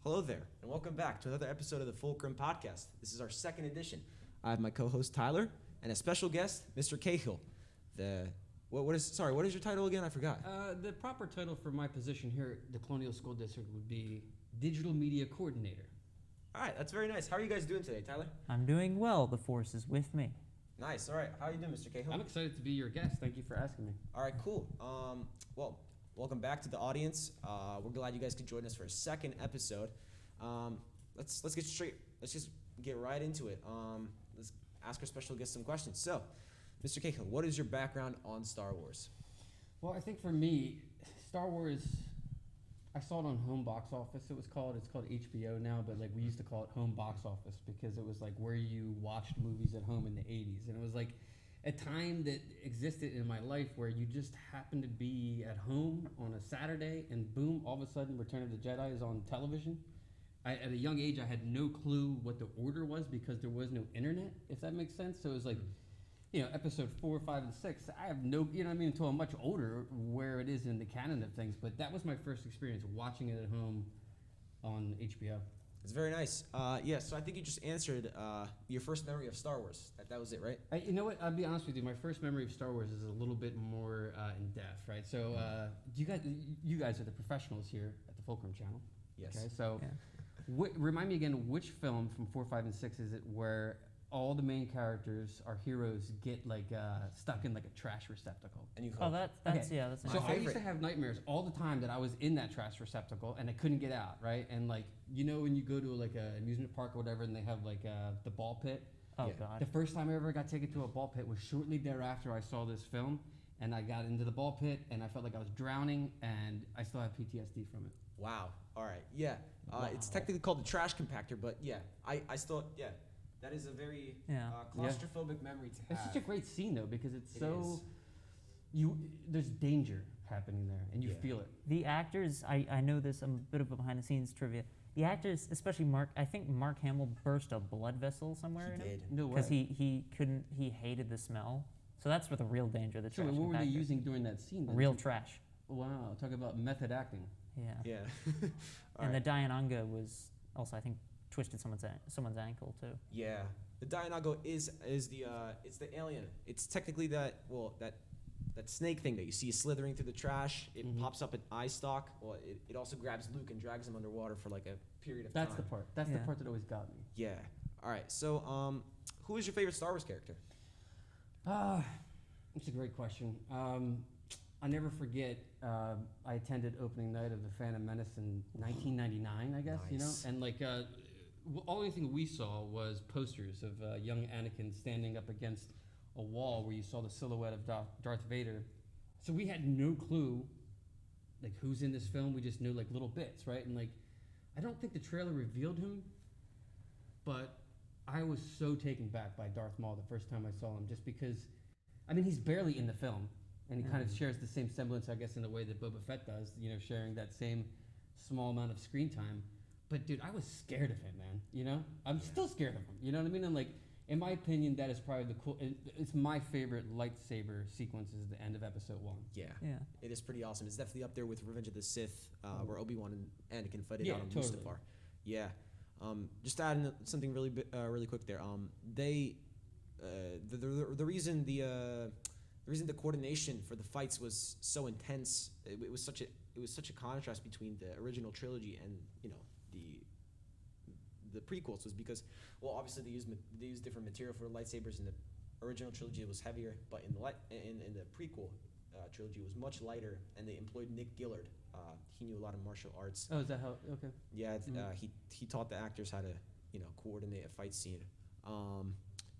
Hello there, and welcome back to another episode of the Fulcrum Podcast. This is our second edition. I have my co-host Tyler and a special guest, Mr. Cahill. What is your title again? I forgot. The proper title for my position here at the Colonial School District would be Digital Media Coordinator. All right, that's very nice. How are you guys doing today, Tyler? I'm doing well. The force is with me. Nice. All right. How are you doing, Mr. Cahill? I'm excited to be your guest. Thank you for asking me. All right, cool. Well, welcome back to the audience. We're glad you guys could join us for a second episode. Let's just get right into it. Let's ask our special guest some questions. So, Mr. Cahill, what is your background on Star Wars? Well, I think for me, Star Wars, I saw it on home box office. It's called HBO now, but like we used to call it home box office because it was like where you watched movies at home in the 80s. And it was like a time that existed in my life where you just happened to be at home on a Saturday and boom, all of a sudden Return of the Jedi is on television. At a young age, I had no clue what the order was because there was no internet, if that makes sense. So it was like, episode 4, 5, and 6. I have no, until I'm much older where it is in the canon of things. But that was my first experience watching it at home on HBO. It's very nice. So I think you just answered your first memory of Star Wars. That was it, right? You know what? I'll be honest with you. My first memory of Star Wars is a little bit more in depth, right? So you guys are the professionals here at the Fulcrum Channel. Yes. Okay. So Yeah. remind me again, which film from 4, 5, and 6 is it where all the main characters, our heroes, get stuck in like a trash receptacle? And you Oh, that's Okay. that's My So I used favorite. to have nightmares all the time that I was in that trash receptacle and I couldn't get out, right? And like, when you go to like an amusement park or whatever and they have like the ball pit. Oh Yeah. God. The first time I ever got taken to a ball pit was shortly thereafter I saw this film and I got into the ball pit and I felt like I was drowning and I still have PTSD from it. Wow. All right. Yeah. It's Wow. technically called the trash compactor, but yeah, I still, that is a very Yeah. claustrophobic memory to have. It's such a great scene though because it's It so is. there's danger happening there and you Yeah. feel it. The actors, I know this. I'm a bit of a behind the scenes trivia. The actors, especially Mark. I think Mark Hamill burst a blood vessel somewhere He in did. it No way. because he hated the smell. So that's where the real danger. The So trash what were they compactor. using during that scene? Then? Real trash. Wow, talk about method acting. Yeah. Yeah. All And right. the Diananga was also, I think, twisted someone's ankle too. Yeah, the Dianago is the it's the alien. It's technically that snake thing that you see slithering through the trash. It Mhm. pops up an eye stalk. Well, it also grabs Luke and drags him underwater for like a period of That's time. the part. That's the Yeah. part that always got me. Yeah. All right. So, who is your favorite Star Wars character? It's a great question. I never forget. I attended opening night of the Phantom Menace in 1999, I guess. Nice. And like, only thing we saw was posters of young Anakin standing up against a wall where you saw the silhouette of Darth Vader. So we had no clue, like who's in this film. We just knew like little bits, right? And like, I don't think the trailer revealed him, but I was so taken back by Darth Maul the first time I saw him, just because, I mean, he's barely in the film, and he kind of shares the same semblance, I guess, in a way that Boba Fett does, sharing that same small amount of screen time. But dude, I was scared of him, man. I'm still scared of him. You know what I mean? And like, in my opinion, that is probably it's my favorite lightsaber sequence is the end of Episode 1. Yeah. Yeah. It is pretty awesome. It's definitely up there with Revenge of the Sith, where Obi-Wan and Anakin fight it Yeah, out on totally. Mustafar. Yeah. Just adding something really quick there. The reason the coordination for the fights was so intense, it was such a contrast between the original trilogy and the prequels, was because, well, obviously they used different material for lightsabers. In the original trilogy it was heavier, but in the prequel trilogy it was much lighter, and they employed Nick Gillard. He knew a lot of martial arts. Oh, is that how? Okay. Yeah, Mhm. he taught the actors how to coordinate a fight scene.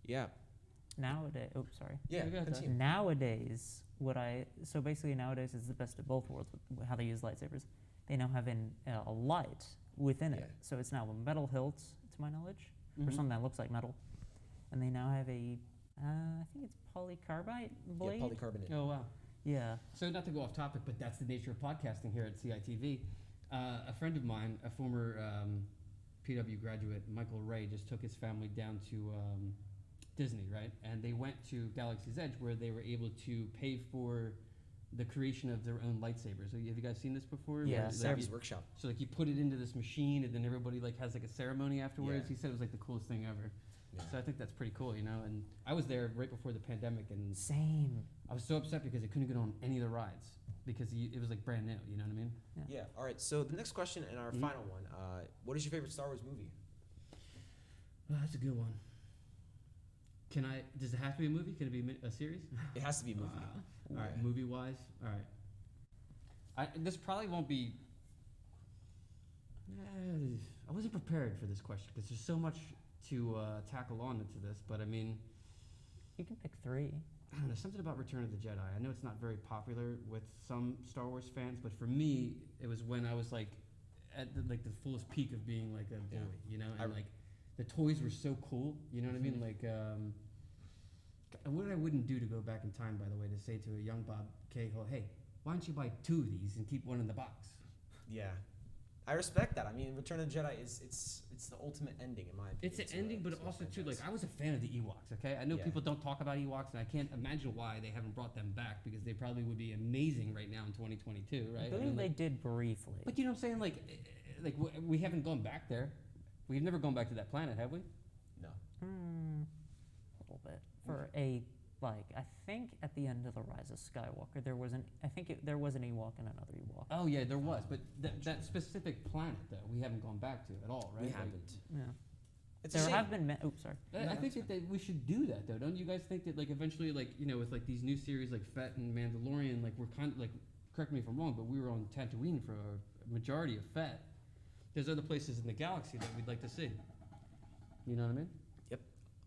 Yeah. Nowadays, sorry. Yeah. You got that. Continue. Nowadays, so basically nowadays is the best of both worlds with how they use lightsabers. They now have a light within Yeah. it, so it's now a metal hilt, to my knowledge, or Mhm. something that looks like metal, and they now have I think it's polycarbide blade. Yeah, polycarbonate. Oh wow. Yeah. So not to go off topic, but that's the nature of podcasting here at CITV. A friend of mine, a former PW graduate, Michael Ray, just took his family down to Disney, right? And they went to Galaxy's Edge, where they were able to pay for the creation of their own lightsabers. Have you guys seen this before? Yeah, Where, like, Savvy's you- Workshop. So like you put it into this machine, and then everybody like has like a ceremony afterwards. Yeah. He said it was like the coolest thing ever. Yeah. So I think that's pretty cool, you know. And I was there right before the pandemic, and Same. I was so upset because I couldn't get on any of the rides because it was like brand new. You know what I mean? Yeah. All right. So the next question and our Mhm. final one. What is your favorite Star Wars movie? Oh, that's a good one. Does it have to be a movie? Can it be a series? It has to be a movie. All right, Yeah. movie wise. All right. This probably won't be. I wasn't prepared for this question because there's so much to tackle on into this. But I mean, You can pick 3. I don't know, something about Return of the Jedi. I know it's not very popular with some Star Wars fans, but for me, it was when I was like at the fullest peak of being like a boy, Yeah. you know, I- and like the toys were so cool, you know what I mean? Mhm. Like, what I wouldn't do to go back in time, by the way, to say to a young Bob Cahill, hey, why don't you buy 2 of these and keep one in the box? Yeah. I respect that. I mean, Return of the Jedi is it's the ultimate ending in my opinion. It's an ending, but to a also too, franchise. like I was a fan of the Ewoks. Okay, I know Yeah. people don't talk about Ewoks, and I can't imagine why they haven't brought them back because they probably would be amazing right now in 2022, right? I I believe mean, they like- did briefly. But you know what I'm saying? We haven't gone back there. We've never gone back to that planet, have we? No. A little bit. For a, I think at the end of The Rise of Skywalker, there was there was an Ewok and another Ewok. Oh yeah, there was. But that specific planet, though, we haven't gone back to at all, right? We Like, haven't. Yeah. It's a There shame. have been, oops, sorry. I No, think that's that we should do that, though. Don't you guys think that, like, eventually, like, you know, with like these new series like Fett and Mandalorian, like we're kind of like, correct me if I'm wrong, but we were on Tatooine for a majority of Fett. There's other places in the galaxy that we'd like to see. You know what I mean?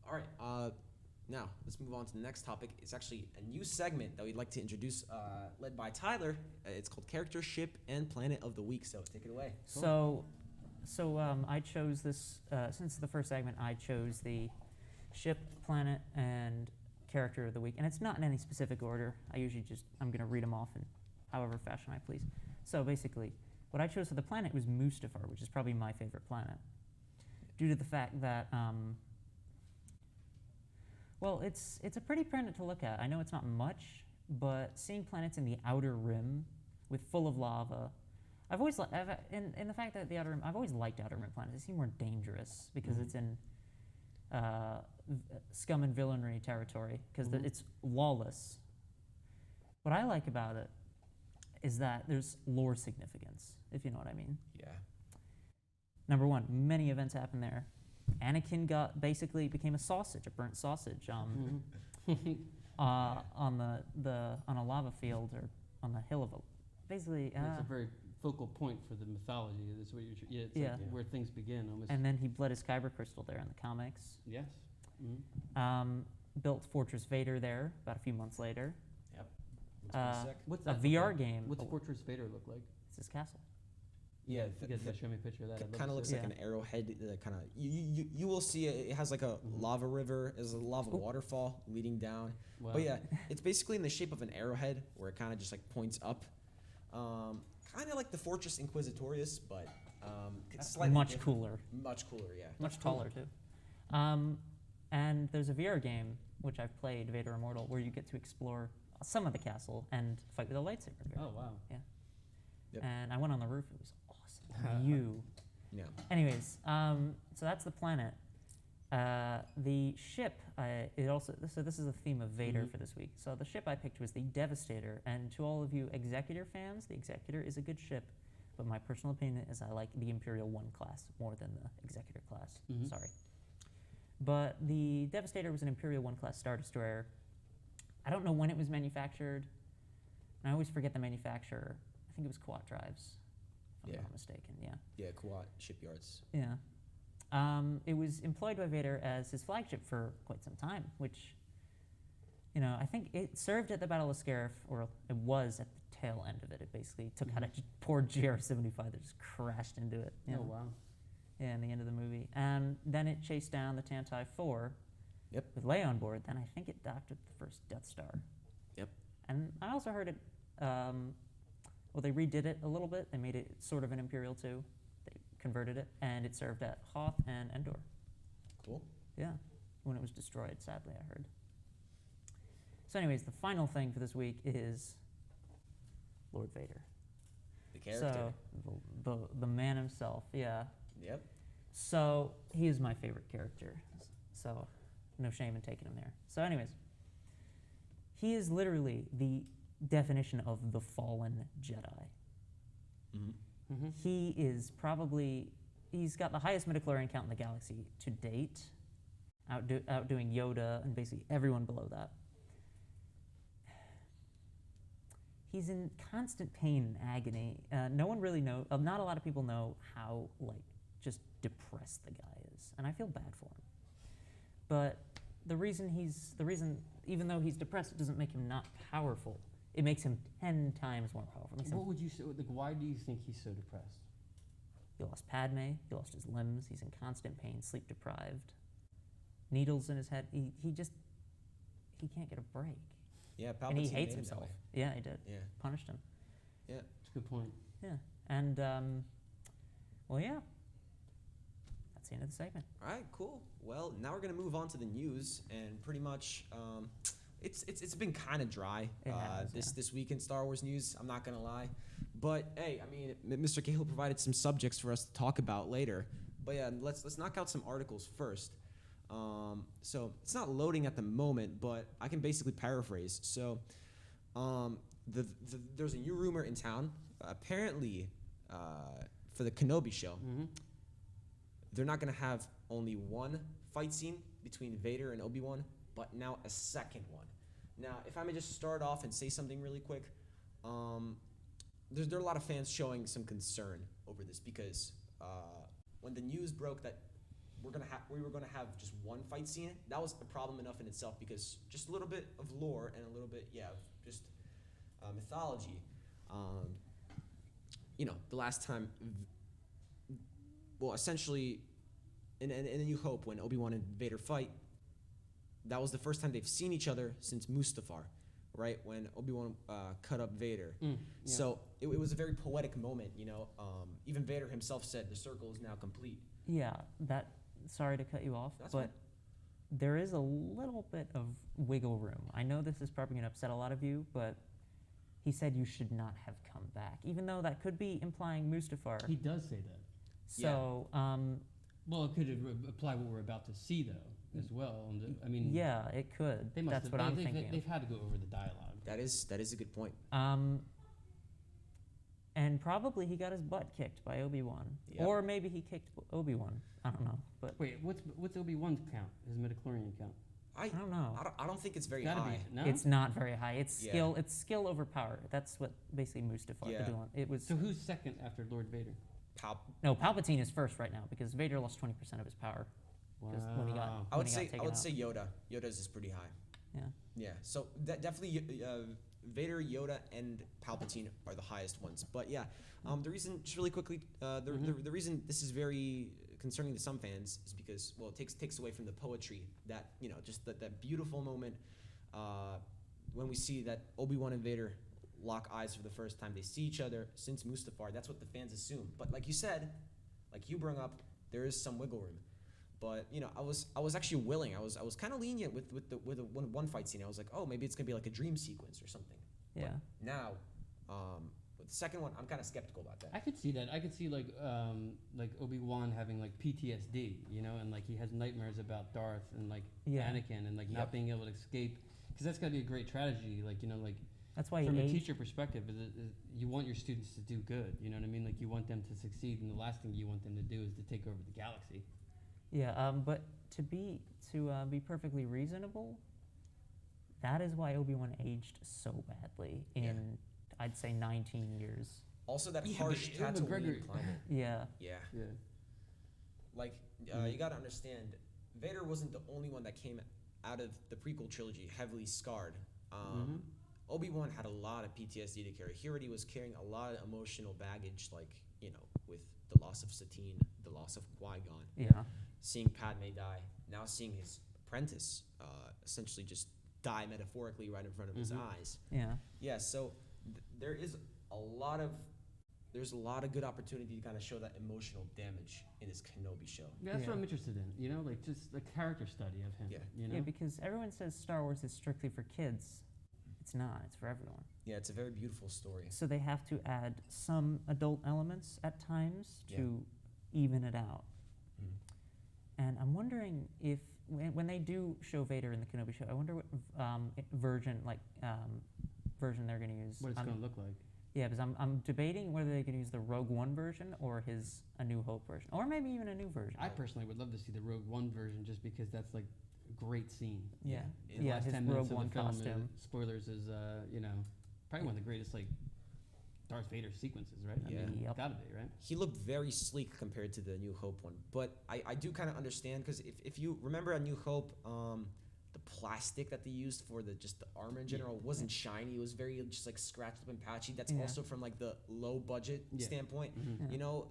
All right. Now let's move on to the next topic. It's actually a new segment that we'd like to introduce, led by Tyler. It's called Character, Ship, and Planet of the Week. So take it away. So I chose this, since the first segment, I chose the ship, planet, and character of the week. And it's not in any specific order. I'm going to read them off in however fashion I please. So basically, what I chose for the planet was Mustafar, which is probably my favorite planet. Due to the fact that, it's a pretty planet to look at. I know it's not much, but seeing planets in the outer rim with full of lava, I've always in the fact that the outer rim, I've always liked outer rim planets. They seem more dangerous because it's in scum and villainy territory because it's lawless. What I like about it is that there's lore significance, if you know what I mean. Yeah. Number one, many events happen there. Anakin became a sausage, a burnt sausage, on a lava field or on the hill of basically. That's a very focal point for the mythology. That's what you're. It's Yeah. like where things begin, almost. And then he bled his kyber crystal there in the comics. Yes. Mm-hmm. Built Fortress Vader there about a few months later. Yep. Looks pretty sick. What's A that look VR like? game. What's Fortress Vader look like? It's his castle. Yeah. You guys gotta show me a picture of that. I'd love Kind to of looks see like it. an arrowhead. Kind of you will see it has like a lava river. There's a lava waterfall leading down. it. Wow. But yeah, it's basically in the shape of an arrowhead where it kind of just like points up. Kind of like the Fortress Inquisitorius, but it's slightly Much different. cooler. Much cooler, yeah. Much taller too. And there's a VR game which I've played, Vader Immortal, where you get to explore some of the castle and fight with a lightsaber. Oh wow. Yep. And I went on the roof. It was awesome. Yeah. Anyways, so that's the planet. The ship, this is the theme of Vader for this week. So the ship I picked was the Devastator, and to all of you Executor fans, the Executor is a good ship, but my personal opinion is I like the Imperial 1 class more than the Executor class. Mhm. Sorry. But the Devastator was an Imperial 1 class Star Destroyer. I don't know when it was manufactured, and I always forget the manufacturer. I think it was Quat Drives, if I'm Yeah. not mistaken, yeah. Yeah, Kuwait shipyards. Yeah. It was employed by Vader as his flagship for quite some time, which, I think it served at the Battle of Scarif, or it was at the tail end of it. It basically took out a poor GR-75 that just crashed into it. you Oh know? wow. Yeah, in the end of the movie. And then it chased down the Tantive 4 Yep. with Leia on board. Then I think it docked at the first Death Star. Yep. And I also heard it, they redid it a little bit. They made it sort of an Imperial 2. They converted it, and it served at Hoth and Endor. Cool. Yeah, when it was destroyed, sadly, I heard. So anyways, the final thing for this week is Lord Vader. The character. So the man himself, yeah. Yep. So he is my favorite character. So no shame in taking him there. So anyways, he is literally the definition of the fallen Jedi. Mm-hmm. He is probably, he's got the highest midichlorian count in the galaxy to date, outdoing Yoda and basically everyone below that. He's in constant pain and agony. No one really knows, not a lot of people know how, like, just depressed the guy is. And I feel bad for him. But the reason, even though he's depressed, it doesn't make him not powerful. It makes him 10 times more powerful. What would you say? Like, why do you think he's so depressed? He lost Padme. He lost his limbs. He's in constant pain, sleep deprived. Needles in his head. He can't get a break. Yeah, Palpatine And he hates made him that himself. way. Yeah, he did. Yeah. Punished him. Yeah. That's a good point. Yeah. And, well, yeah. That's the end of the segment. All right, cool. Well, now we're gonna move on to the news, and pretty much, it's been kind of dry It has, this week in Star Wars news. I'm not gonna lie, but hey, I mean, Mr. Cahill provided some subjects for us to talk about later. But yeah, let's knock out some articles first. So it's not loading at the moment, but I can basically paraphrase. So, there's a new rumor in town. Apparently, for the Kenobi show, they're not gonna have only one fight scene between Vader and Obi-Wan, but now a second one. Now, if I may just start off and say something really quick, there are a lot of fans showing some concern over this because when the news broke that we were gonna have just one fight scene, that was a problem enough in itself because just a little bit of lore and a little bit, of just mythology. The last time, essentially, in A New Hope, when Obi-Wan and Vader fight, that was the first time they've seen each other since Mustafar, right? When Obi-Wan cut up Vader. So it was a very poetic moment, Even Vader himself said, the circle is now complete. Yeah, sorry to cut you off, That's but fine. there is a little bit of wiggle room. I know this is probably going to upset a lot of you, but he said you should not have come back, even though that could be implying Mustafar. He does say that. So, Well, it could apply what we're about to see, though, as well. yeah, it could. That's what I'm thinking. They've had to go over the dialogue. That is a good point. And probably he got his butt kicked by Obi-Wan. Yep. Or maybe he kicked Obi-Wan. I don't know. But Wait, what's Obi-Wan's count? His midichlorian count? I don't know. I don't think it's very Gotta high. be. No? It's not very high. It's Yeah. skill. It's skill over power. That's what basically Mustafar Yeah. did on. It was So who's second after Lord Vader? no Palpatine is first right now because Vader lost 20% of his power. 'Cause when he got- Wow. I would when he say got I would taken say Yoda. Yoda's is pretty high. Yeah. Yeah. So definitely Vader, Yoda, and Palpatine are the highest ones. But yeah, the reason, just really quickly, the reason this is very concerning to some fans is because it takes away from the poetry that just that beautiful moment when we see that Obi-Wan and Vader lock eyes for the first time. They see each other since Mustafar. That's what the fans assume. But like you said, like you brought up, there is some wiggle room. But I was actually willing. I was kind of lenient with the one fight scene. I was like, oh, maybe it's gonna be like a dream sequence or something. Yeah. But now, with the second one, I'm kind of skeptical about that. I could see that. I could see like Obi-Wan having like PTSD, and like he has nightmares about Darth and like Yeah. Anakin and like not being able to escape. Because that's got to be a great tragedy. Like That's why from he a aged. teacher perspective, you want your students to do good. You know what I mean? Like you want them to succeed, and the last thing you want them to do is to take over the galaxy. Yeah. But to be perfectly reasonable, that is why Obi-Wan aged so badly in I'd say 19 years. Also, that Yeah, harsh but Tatooine McGregor- climate. Yeah. Yeah. Yeah. Like, you gotta understand, Vader wasn't the only one that came out of the prequel trilogy heavily scarred. Obi-Wan had a lot of PTSD to carry. He already was carrying a lot of emotional baggage, like, with the loss of Satine, the loss of Qui-Gon, Yeah. seeing Padme die, now seeing his apprentice essentially just die metaphorically right in front of his eyes. Yeah. Yeah, so there's a lot of good opportunity to kind of show that emotional damage in this Kenobi show. Yeah, that's Yeah. what I'm interested in. Like just the character study of him. Yeah. Yeah, because everyone says Star Wars is strictly for kids, It's not. It's for everyone. Yeah, it's a very beautiful story. So they have to add some adult elements at times Yeah. to even it out. Mhm. And I'm wondering if when they do show Vader in the Kenobi show, I wonder what version they're going to use. What it's going to look like. Yeah, because I'm debating whether they could use the Rogue One version or his A New Hope version, or maybe even a new version. I personally would love to see the Rogue One version just because that's like a great scene. Yeah, The last his 10 minutes Rogue One of the film, costume. spoilers, is probably one of the greatest like Darth Vader sequences, right? Yeah. I mean, Yep. gotta be, right? He looked very sleek compared to the New Hope one, but I do kind of understand because if you remember a New Hope, the plastic that they used for the armor in general wasn't shiny. It was very just like scratched up and patchy. That's Yeah. also from like the low budget Yeah. standpoint. Mhm. Yeah. You know,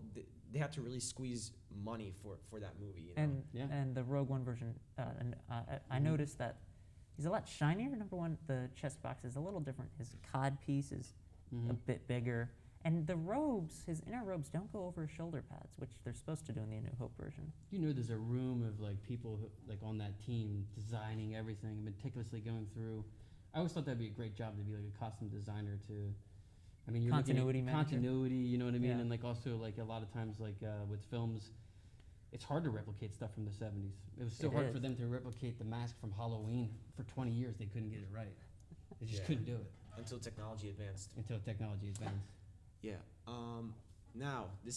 they had to really squeeze money for that movie. You know? And Yeah. and the Rogue One version, I Mhm. noticed that he's a lot shinier. Number one, the chest box is a little different. His cod piece is a Mhm. bit bigger, and the robes, his inner robes, don't go over his shoulder pads, which they're supposed to do in the A New Hope version. You know, there's a room of like people who, like on that team designing everything, meticulously going through. I always thought that'd be a great job to be like a costume designer to. I mean, you're looking at Continuity manager. continuity. You know what I mean? Yeah. And like also like a lot of times like with films, it's hard to replicate stuff from the 70s. It was so It hard for is. them to replicate the mask from Halloween for 20 years. They couldn't get it right. They just Yeah. couldn't do it Until technology advanced. until technology advanced. Yeah. Now we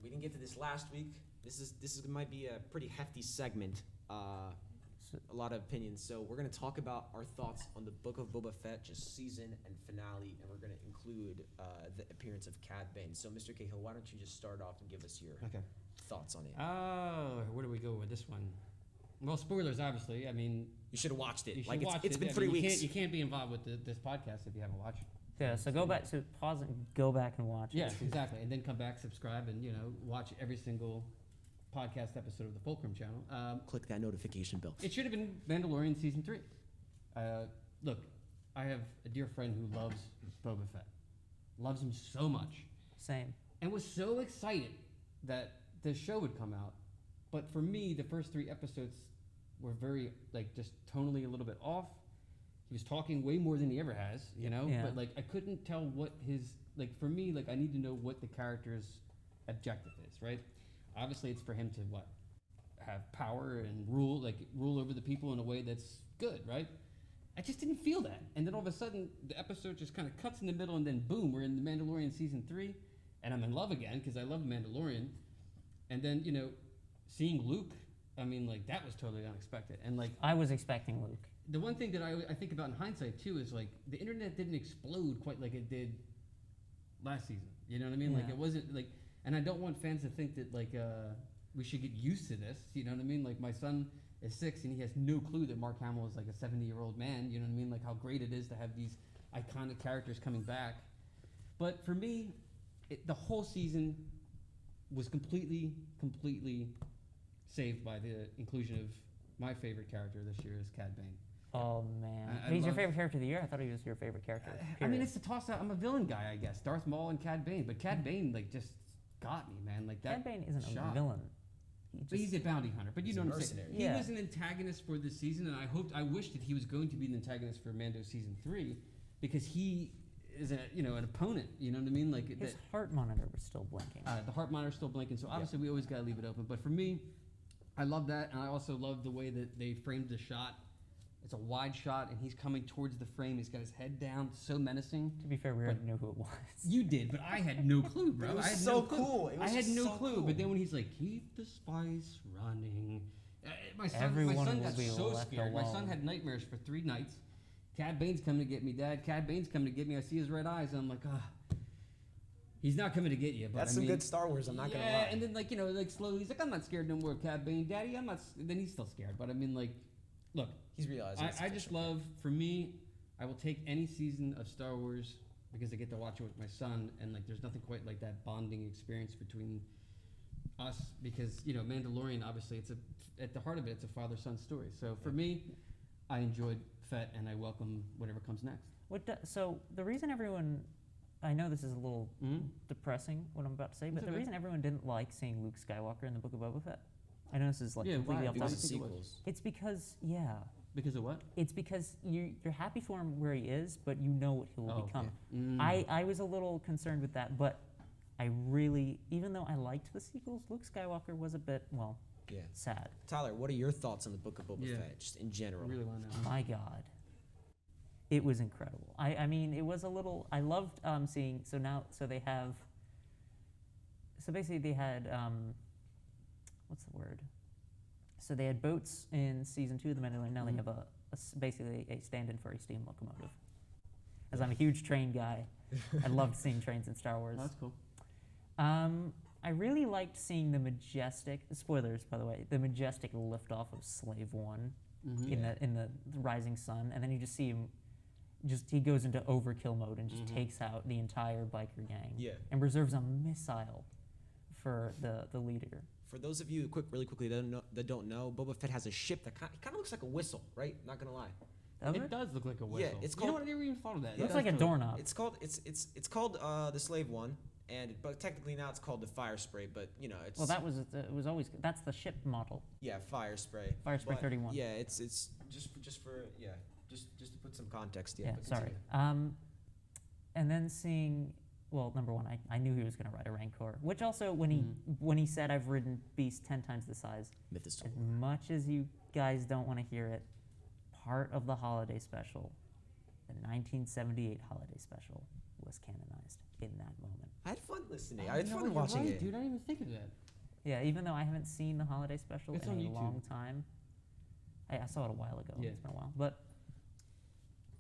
didn't get to this last week. This might be a pretty hefty segment. So, A lot of opinions. So we're gonna talk about our thoughts on the Book of Boba Fett, just season and finale, and we're gonna include the appearance of Cad Bane. So Mr. Cahill, why don't you just start off and give us your Okay. thoughts on it? Oh, where do we go with this one? Well, spoilers, obviously. I mean, You should have watched it. you should Like watch it's it. been I 3 mean, weeks. You can't be involved with this podcast if you haven't watched it. yeah, so go back, so pause and go back and watch Yes, it. exactly. And then come back, subscribe, and watch every single podcast episode of the Fulcrum Channel. Click that notification bell. It should have been Mandalorian season 3. Look, I have a dear friend who loves Boba Fett, loves him so much, Same. and was so excited that the show would come out. But for me, the first 3 episodes were very like just tonally a little bit off. He was talking way more than he ever has, Yeah. But like I couldn't tell what his like for me like I need to know what the character's objective is, right? Obviously, it's for him to have power and rule over the people in a way that's good, right? I just didn't feel that, and then all of a sudden the episode just kind of cuts in the middle, and then boom, we're in the Mandalorian season 3, and I'm in love again because I love Mandalorian, and then seeing Luke, I mean like that was totally unexpected, and like I was expecting Luke. the one thing that I think about in hindsight too is like the internet didn't explode quite like it did last season. You know what I mean? Like Yeah. it wasn't like, and I don't want fans to think that like we should get used to this. You know what I mean? Like my son is 6 and he has no clue that Mark Hamill is like a 70-year-old man. You know what I mean? Like how great it is to have these iconic characters coming back. But for me, the whole season was completely saved by the inclusion of my favorite character this year is Cad Bane. Oh man, I he's your love- favorite character of the year. I thought he was your favorite character. I mean, period. it's a toss-up. I'm a villain guy, I guess. Darth Maul and Cad Bane, but Cad Bane like just got me, man. Like that. Cad Bane isn't shot. a villain. But he's a bounty hunter. But you He's know a what I'm saying. mercenary. He Yeah. was an antagonist for this season, and I wished that he was going to be an antagonist for Mando season 3, because he is an opponent. You know what I mean? Like His that, heart monitor was still blinking. the heart monitor's still blinking, so obviously we always gotta leave it open. But for me, I love that, and I also love the way that they framed the shot. It's a wide shot, and he's coming towards the frame. He's got his head down, so menacing. To be fair, we already knew who it was. You did, but I had no clue, bro. It was I had so no clue. cool. It was I had just no so clue. cool. But then when he's like, "Keep the spice running," my son Everyone will got be so left scared. My son alone. had nightmares for 3 nights. Cad Bane's coming to get me, Dad. Cad Bane's coming to get me. I see his red eyes, and I'm like, ah. He's not coming to get you. But That's I some mean, good Star Wars. I'm not gonna yeah, lie. and then like slowly, he's like, "I'm not scared no more, of Cad Bane, Daddy. I'm not." Then he's still scared. But I mean, like, look. He's realizing. I just love, for me, I will take any season of Star Wars because I get to watch it with my son, and like there's nothing quite like that bonding experience between us, because Mandalorian, obviously at the heart of it, it's a father-son story. So for me, I enjoyed Fett, and I welcome whatever comes next. So the reason everyone, I know this is a little Mm-hmm. depressing what I'm about to say, but It's the okay. reason everyone didn't like seeing Luke Skywalker in the Book of Boba Fett, I know this is like Yeah, completely why? off Because topic. of sequels. It's because Because of what? It's because you're happy for him where he is, but you know what he will Oh, become. okay. I was a little concerned with that, but I really, even though I liked the sequels, Luke Skywalker was a bit, well, Yeah. sad. Tyler, what are your thoughts on the Book of Boba Yeah. Fett, just in general? I really want to know. My God. It was incredible. I mean, it was a little, I loved seeing, so they have, so basically they had, what's the word? So they had boats in season 2 of The Mandalorian. Now they have basically a stand-in for a steam locomotive. As I'm a huge train guy, I loved seeing trains in Star Wars. Oh, that's cool. I really liked seeing the majestic, spoilers by the way, the majestic liftoff of Slave One Mm-hmm. in the rising sun, and then you just see him, he goes into overkill mode and just takes out the entire biker gang. Yeah. And reserves a missile for the leader. For those of you, really quickly, that don't know, Boba Fett has a ship that kind of looks like a whistle, right? Not gonna lie. Does It it? does look like a whistle. Yeah, it's You know called- what? I never even thought of that. It looks Yeah, like a that's cool. doorknob. It's called the Slave One, but technically now it's called the Fire Spray. But you know, it's Well, it was always, that's the ship model. yeah, Fire Spray. Fire Spray But, 31. Yeah, it's just to put some context. Yeah. Yeah, but sorry. continue. And then seeing, well, number one, I knew he was going to ride a Rancor, which also when he said I've ridden Beast 10 times the size, Myth is as told. much as you guys don't want to hear it, part of the holiday special, the 1978 holiday special, was canonized in that moment. I had fun listening. Oh, I had you know fun what? watching You're right, it. dude. I didn't even think of that. Yeah, even though I haven't seen the holiday special It's in on a YouTube. long time. I saw it a while ago. Yeah. It's been a while. But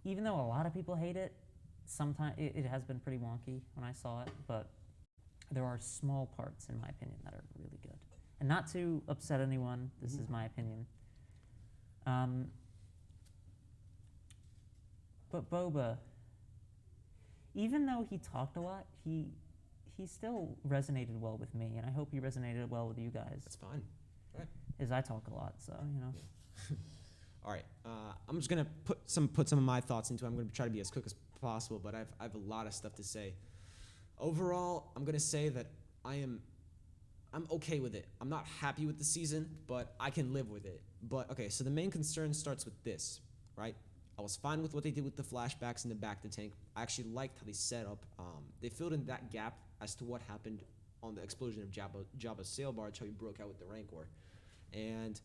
even though a lot of people hate it, sometimes it has been pretty wonky when I saw it, but there are small parts, in my opinion, that are really good. And not to upset anyone, this is my opinion. But Boba, even though he talked a lot, he still resonated well with me, and I hope he resonated well with you guys. That's fine. As I talk a lot, so you know. All right. I'm just gonna put some of my thoughts into it. I'm gonna try to be as quick as possible, but I have a lot of stuff to say. Overall, I'm gonna say that I'm okay with it. I'm not happy with the season, but I can live with it. But okay, so the main concern starts with this, right? I was fine with what they did with the flashbacks in the back to tank. I actually liked how they set up. They filled in that gap as to what happened on the explosion of Jabba's sail barge, how he broke out with the Rancor, and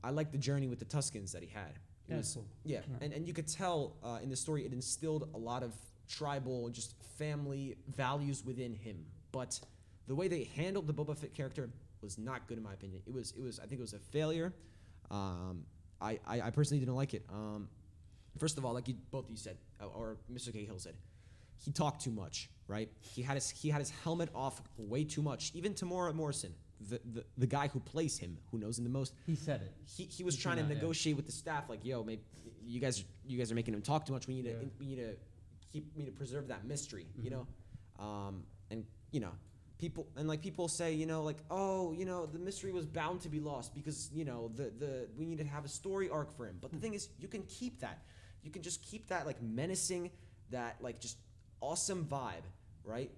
I liked the journey with the Tuskens that he had. It was cool. yeah, and you could tell in the story it instilled a lot of tribal, just family values within him. But the way they handled the Boba Fett character was not good in my opinion. It was I think it was a failure. I personally didn't like it. First of all, like both of you said, or Mr. Cahill said, he talked too much, right? He had his helmet off way too much. Even Tamora Morrison, the guy who plays him, who knows him the most, He said it. he was trying to negotiate with the staff, like, yo, maybe you guys are making him talk too much. We need to preserve that mystery, you know, and you know. People say, you know, like, oh, you know, the mystery was bound to be lost because, you know, we need to have a story arc for him. But the thing is, you can keep that. You can just keep that like menacing, that like just awesome vibe, right?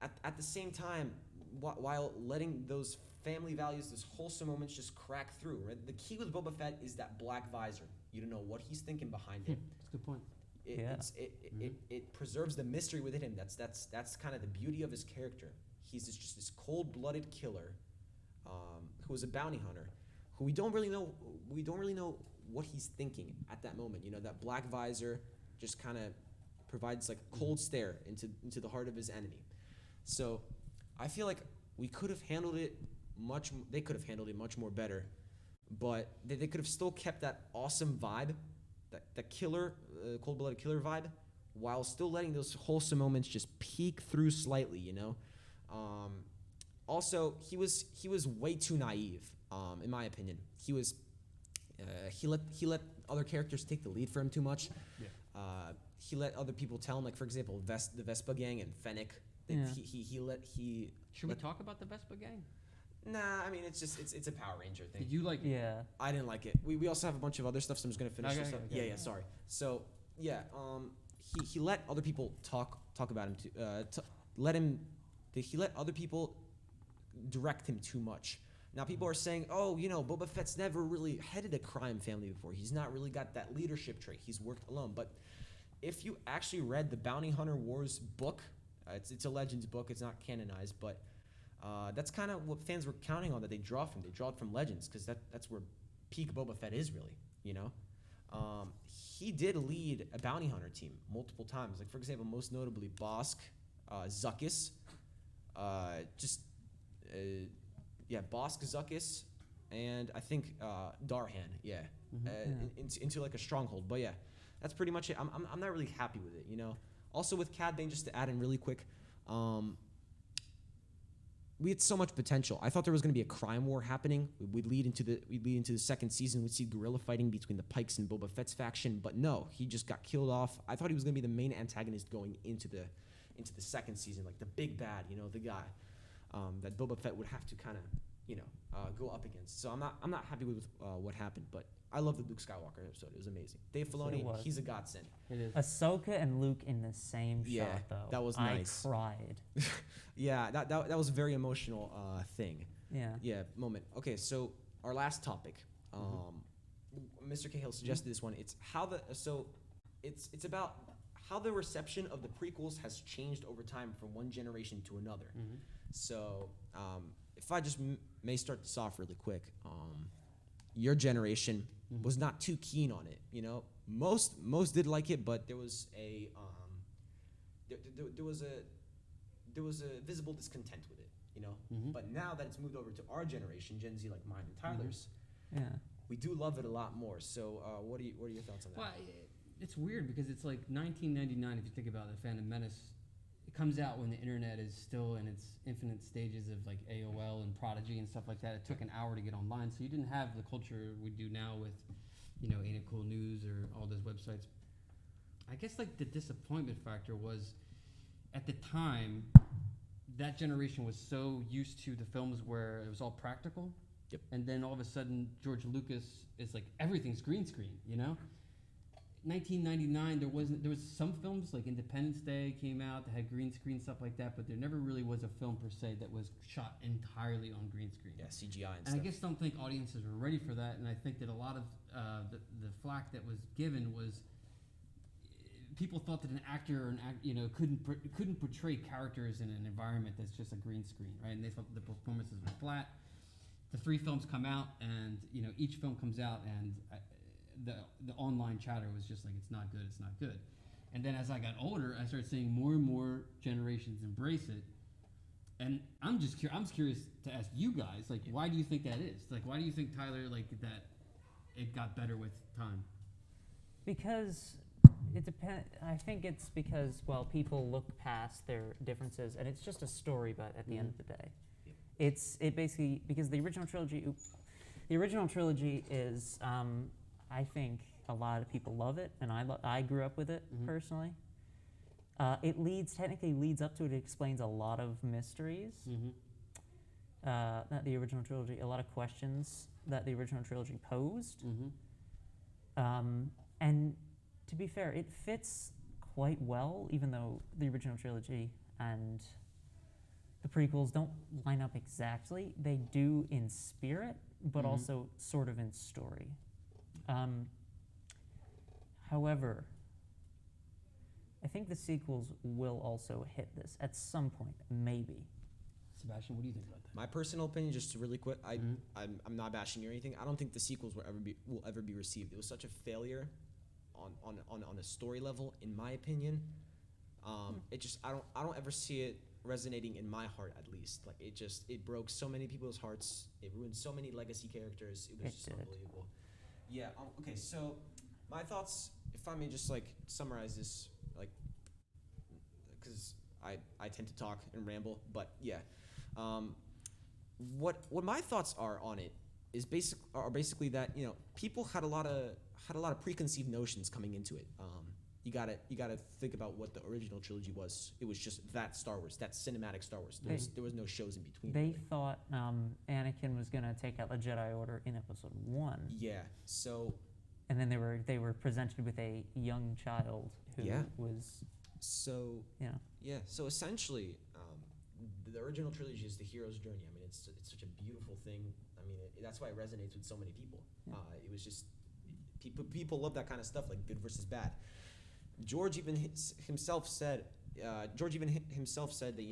At the same time, while letting those family values, those wholesome moments just crack through, right? The key with Boba Fett is that black visor. You don't know what he's thinking behind it. That's a good point. It preserves the mystery within him. That's kind of the beauty of his character. He's just this cold-blooded killer, who is a bounty hunter, who we don't really know what he's thinking at that moment. You know, that black visor just kind of provides like a cold stare into the heart of his enemy. So I feel like we could have handled it they could have handled it much more better, but they could have still kept that awesome vibe, that killer, cold-blooded killer vibe, while still letting those wholesome moments just peek through slightly, you know? Also, he was way too naive, in my opinion. He let other characters take the lead for him too much. Yeah. He let other people tell him, like, for example, the Vespa gang and Fennec. Should we talk about the Vespa gang? Nah, I mean it's a Power Ranger thing. Did you like it? Yeah. I didn't like it. We also have a bunch of other stuff, so I'm just gonna finish this up. Okay. Yeah, sorry. So yeah, he let other people talk about him too. He let other people direct him too much. Now people are saying, oh, Boba Fett's never really headed a crime family before. He's not really got that leadership trait. He's worked alone. But if you actually read the Bounty Hunter Wars book, it's a Legends book. It's not canonized, but that's kind of what fans were counting on, that they draw from. They draw it from Legends, because that's where peak Boba Fett is, really. He did lead a bounty hunter team multiple times. Like, for example, most notably Bosk, Zuckuss, Bosk, Zuckuss, and I think Darhan, into like a stronghold. But yeah, that's pretty much it. I'm not really happy with it, Also with Cad Bane, just to add in really quick, we had so much potential. I thought there was going to be a crime war happening. We'd lead into the second season. We'd see guerrilla fighting between the Pikes and Boba Fett's faction, but no, he just got killed off. I thought he was going to be the main antagonist going into the second season, like the big bad, the guy that Boba Fett would have to kind of go up against. So I'm not happy with what happened, but I love the Luke Skywalker episode. It was amazing. Dave Filoni, he's a godsend. It is. Ahsoka and Luke in the same shot, though. That was nice. I cried. Yeah, that was a very emotional thing. Yeah. Moment. Okay, so our last topic. Mr. Cahill suggested this one. It's it's about how the reception of the prequels has changed over time from one generation to another. So if I just may start this off really quick, your generation was not too keen on it. Most did like it, but there was a there was a visible discontent with it. But now that it's moved over to our generation, Gen Z, like mine and Tyler's, we do love it a lot more. So what are your thoughts on that? Well, it's weird because it's like 1999. If you think about it, Phantom Menace, it comes out when the internet is still in its infinite stages of like AOL and Prodigy and stuff like that. It took an hour to get online, so you didn't have the culture we do now with, Ain't It Cool News or all those websites. I guess like the disappointment factor was, at the time, that generation was so used to the films where it was all practical. Yep. And then all of a sudden, George Lucas is like, everything's green screen, 1999, there was some films like Independence Day came out that had green screen, stuff like that, but there never really was a film per se that was shot entirely on green screen. Yeah, CGI and stuff. stuff. I just don't think audiences were ready for that, and I think that a lot of the flack that was given was people thought that an actor couldn't portray characters in an environment that's just a green screen, right? And they thought the performances were flat. The 3 films come out, and each film comes out, and the online chatter was just like, it's not good. And then as I got older, I started seeing more and more generations embrace it. And I'm curious to ask you guys, like, why do you think that is? Like, why do you think, Tyler, like, that it got better with time? Because it depends. I think it's because, people look past their differences, and it's just a story. But at the end of the day, it basically, because the original trilogy is, I think a lot of people love it, and I grew up with it personally. It technically leads up to it. It explains a lot of mysteries that the original trilogy, a lot of questions that the original trilogy posed. And to be fair, it fits quite well, even though the original trilogy and the prequels don't line up exactly. They do in spirit, but also sort of in story. However, I think the sequels will also hit this at some point, maybe. Sebastian, what do you think about that? My personal opinion, just really quick, I'm not bashing you or anything. I don't think the sequels will ever be received. It was such a failure on a story level, in my opinion. It just I don't ever see it resonating in my heart, at least. Like, it broke so many people's hearts. It ruined so many legacy characters. It was just unbelievable. Yeah. Okay. So, my thoughts, if I may just like summarize this, like, because I tend to talk and ramble, but yeah. What my thoughts are on it is basically that people had a lot of preconceived notions coming into it. You gotta think about what the original trilogy was. It was just that Star Wars, that cinematic Star Wars. There was no shows in between. They thought Anakin was gonna take out the Jedi Order in Episode 1. Yeah. So. And then they were presented with a young child who was. So. Yeah. Yeah. So essentially, the the original trilogy is the hero's journey. I mean, it's such a beautiful thing. I mean, that's why it resonates with so many people. Yeah. It was just people love that kind of stuff, like good versus bad. George even himself said that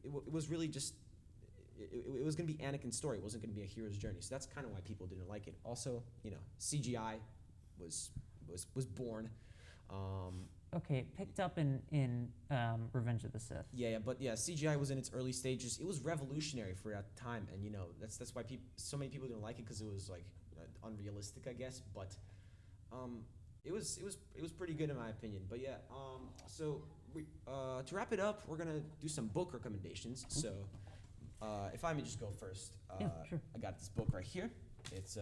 it was really just it was going to be Anakin's story. It wasn't going to be a hero's journey. So that's kind of why people didn't like it. Also, CGI was born. Okay, it picked up in Revenge of the Sith. But CGI was in its early stages. It was revolutionary for that time, and that's why so many people didn't like it, because it was like unrealistic, I guess. But it was pretty good in my opinion. But so to wrap it up, we're gonna do some book recommendations. Cool. So if I may just go first, Yeah, sure. I got this book right here. It's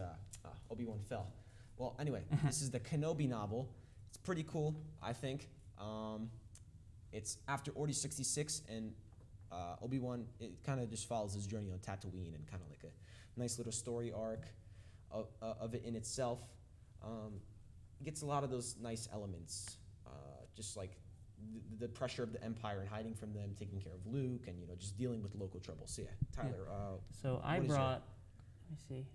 Obi-Wan fell. Well, anyway, this is the Kenobi novel. It's pretty cool, I think. It's after Order 66, and Obi-Wan, it kind of just follows his journey on Tatooine, and kind of like a nice little story arc of it in itself. It gets a lot of those nice elements, just like the pressure of the Empire and hiding from them, taking care of Luke, and just dealing with local trouble. So Tyler. So I brought. Let me see.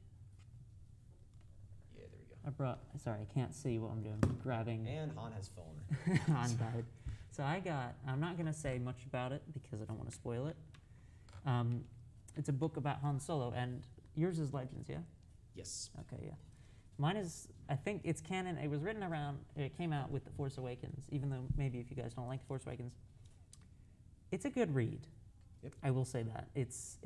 Yeah, there we go. Sorry, I can't see what I'm doing. I'm grabbing. And Han has fallen. Han died. So I'm not going to say much about it because I don't want to spoil it. It's a book about Han Solo, and yours is Legends, yeah? Yes. Okay, yeah. Mine is, I think it's canon. It was written around, it came out with The Force Awakens, even though maybe if you guys don't like The Force Awakens. It's a good read. Yep. I will say that. It's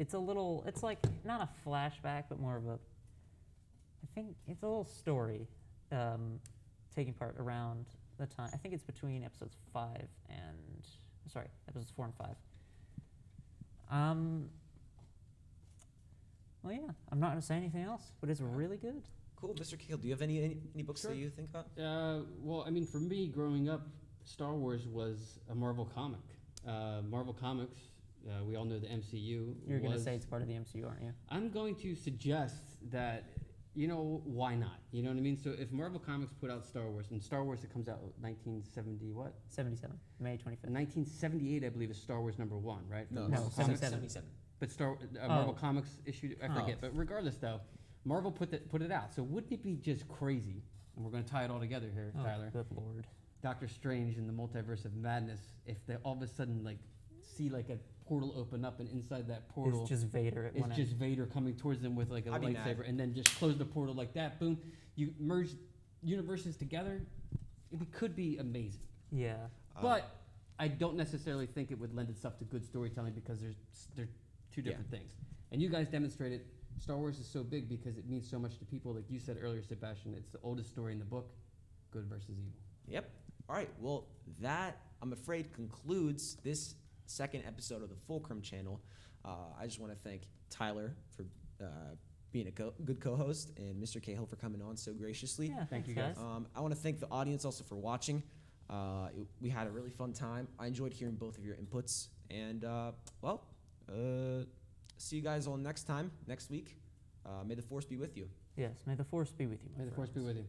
like not a flashback, but more of a, I think it's a little story taking part around the time. I think it's between episodes 4 and 5. Well, yeah, I'm not going to say anything else, but it's really good. Cool, Mr. Cahill. Do you have any books Sure. that you think about? Well, I mean, for me, growing up, Star Wars was a Marvel comic. Marvel Comics, we all know the MCU. You're going to say it's part of the MCU, aren't you? I'm going to suggest that, why not? You know what I mean? So if Marvel Comics put out Star Wars, and Star Wars, it comes out 1970 what? 77, May 25th. 1978, I believe, is Star Wars '1, right? No, Marvel Comics. 77. But Marvel Comics issued, I forget. But regardless, though, Marvel put it out. So wouldn't it be just crazy? And we're going to tie it all together here, Tyler. Good Lord. Doctor Strange in the Multiverse of Madness. If they all of a sudden see a portal open up, and inside that portal It's just Vader. it's just Vader coming towards them with a I'd be mad. lightsaber, and then just close the portal like that. Boom! You merge universes together. It could be amazing. Yeah. But I don't necessarily think it would lend itself to good storytelling, because they're two different things. And you guys demonstrated Star Wars is so big because it means so much to people. Like you said earlier, Sebastian, it's the oldest story in the book, good versus evil. Yep. All right. Well, that, I'm afraid, concludes this second episode of the Fulcrum Channel. I just want to thank Tyler for being a good co-host, and Mr. Cahill for coming on so graciously. Yeah, Thank thanks, you, guys. I want to thank the audience also for watching. We had a really fun time. I enjoyed hearing both of your inputs. And, see you guys all next week. May the Force be with you. Yes, may the Force be with you. my May the Force be friends. with you.